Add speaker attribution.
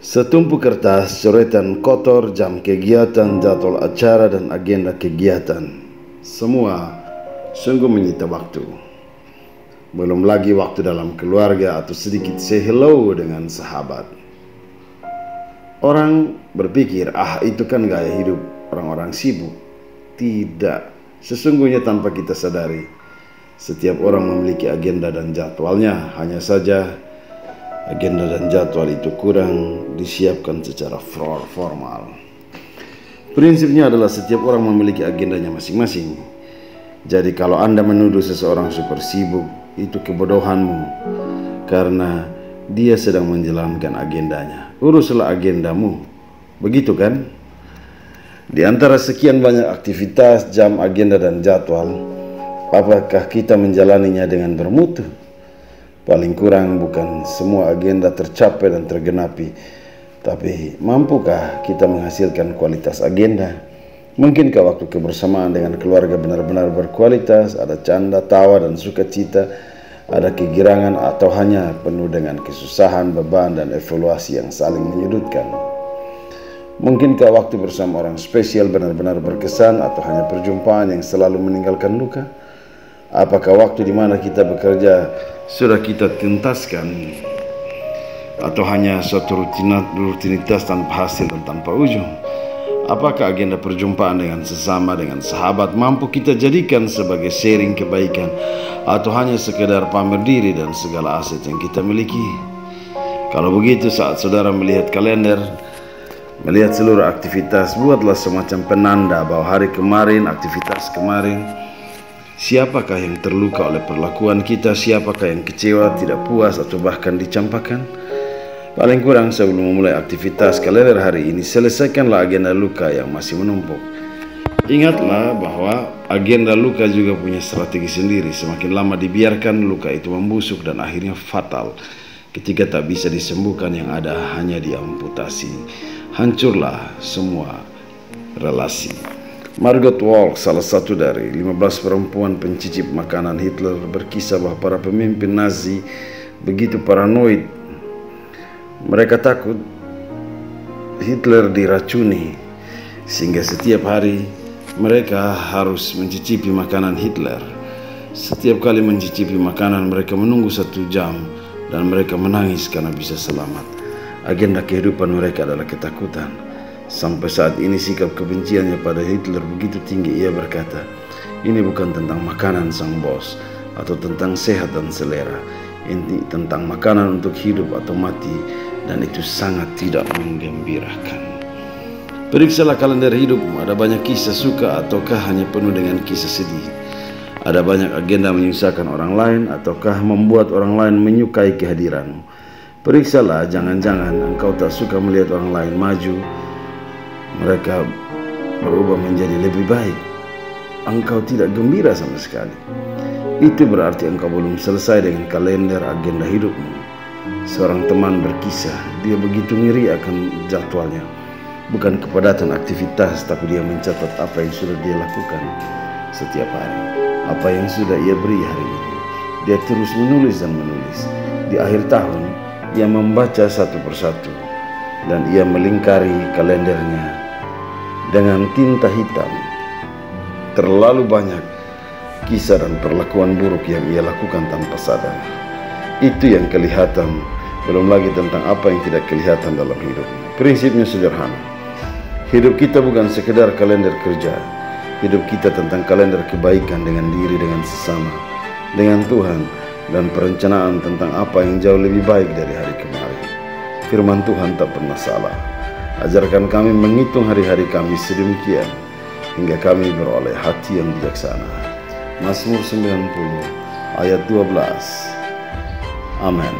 Speaker 1: Setumpu kertas, coretan kotor, jam kegiatan, jadwal acara, dan agenda kegiatan. Semua sungguh menyita waktu. Belum lagi waktu dalam keluarga atau sedikit say hello dengan sahabat. Orang berpikir, itu kan gaya hidup orang-orang sibuk. Tidak, sesungguhnya tanpa kita sadari, setiap orang memiliki agenda dan jadwalnya. Hanya saja agenda dan jadwal itu kurang disiapkan secara formal. Prinsipnya adalah setiap orang memiliki agendanya masing-masing. Jadi kalau Anda menuduh seseorang super sibuk, itu kebodohanmu, karena dia sedang menjalankan agendanya. Uruslah agendamu, begitu kan? Di antara sekian banyak aktivitas, jam, agenda, dan jadwal, apakah kita menjalaninya dengan bermutu? Paling kurang bukan semua agenda tercapai dan tergenapi. Tapi mampukah kita menghasilkan kualitas agenda? Mungkinkah waktu kebersamaan dengan keluarga benar-benar berkualitas? Ada canda, tawa, dan sukacita? Ada kegirangan atau hanya penuh dengan kesusahan, beban, dan evaluasi yang saling menyudutkan? Mungkinkah waktu bersama orang spesial benar-benar berkesan atau hanya perjumpaan yang selalu meninggalkan luka? Apakah waktu di mana kita bekerja sudah kita tuntaskan atau hanya suatu rutinitas tanpa hasil dan tanpa ujung? Apakah agenda perjumpaan dengan sesama, dengan sahabat mampu kita jadikan sebagai sharing kebaikan atau hanya sekedar pamer diri dan segala aset yang kita miliki? Kalau begitu, saat saudara melihat kalender, melihat seluruh aktivitas, buatlah semacam penanda bahwa hari kemarin, aktivitas kemarin. Siapakah yang terluka oleh perlakuan kita? Siapakah yang kecewa, tidak puas, atau bahkan dicampakkan? Paling kurang sebelum memulai aktivitas kalender hari ini, selesaikanlah agenda luka yang masih menumpuk. Ingatlah bahwa agenda luka juga punya strategi sendiri. Semakin lama dibiarkan, luka itu membusuk dan akhirnya fatal. Ketika tak bisa disembuhkan, yang ada hanya diamputasi. Hancurlah semua relasi. Margot Walsh, salah satu dari 15 perempuan pencicip makanan Hitler, berkisah bahwa para pemimpin Nazi begitu paranoid. Mereka takut Hitler diracuni, sehingga setiap hari mereka harus mencicipi makanan Hitler. Setiap kali mencicipi makanan, mereka menunggu 1 jam dan mereka menangis karena bisa selamat. Agenda kehidupan mereka adalah ketakutan. Sampai saat ini sikap kebenciannya pada Hitler begitu tinggi. Ia berkata, ini bukan tentang makanan sang bos atau tentang sehat dan selera. Ini tentang makanan untuk hidup atau mati, dan itu sangat tidak menggembirakan. Periksalah kalender hidupmu. Ada banyak kisah suka ataukah hanya penuh dengan kisah sedih? Ada banyak agenda menyusahkan orang lain ataukah membuat orang lain menyukai kehadiranmu? Periksalah, jangan-jangan engkau tak suka melihat orang lain maju, mereka berubah menjadi lebih baik. Engkau tidak gembira sama sekali. Itu berarti engkau belum selesai dengan kalender agenda hidupmu. Seorang teman berkisah, dia begitu ngiri akan jadwalnya. Bukan kepadatan aktivitas, tapi dia mencatat apa yang sudah dia lakukan setiap hari, apa yang sudah ia beri hari ini. Dia terus menulis dan menulis. Di akhir tahun, ia membaca satu persatu, dan ia melingkari kalendernya dengan tinta hitam. Terlalu banyak kisah dan perlakuan buruk yang ia lakukan tanpa sadar. Itu yang kelihatan, belum lagi tentang apa yang tidak kelihatan dalam hidup. Prinsipnya sederhana. Hidup kita bukan sekedar kalender kerja. Hidup kita tentang kalender kebaikan dengan diri, dengan sesama, dengan Tuhan, dan perencanaan tentang apa yang jauh lebih baik dari hari kemarin. Firman Tuhan tak pernah salah. Ajarkan kami menghitung hari-hari kami sedemikian hingga kami beroleh hati yang bijaksana. Mazmur 90 ayat 12. Amin.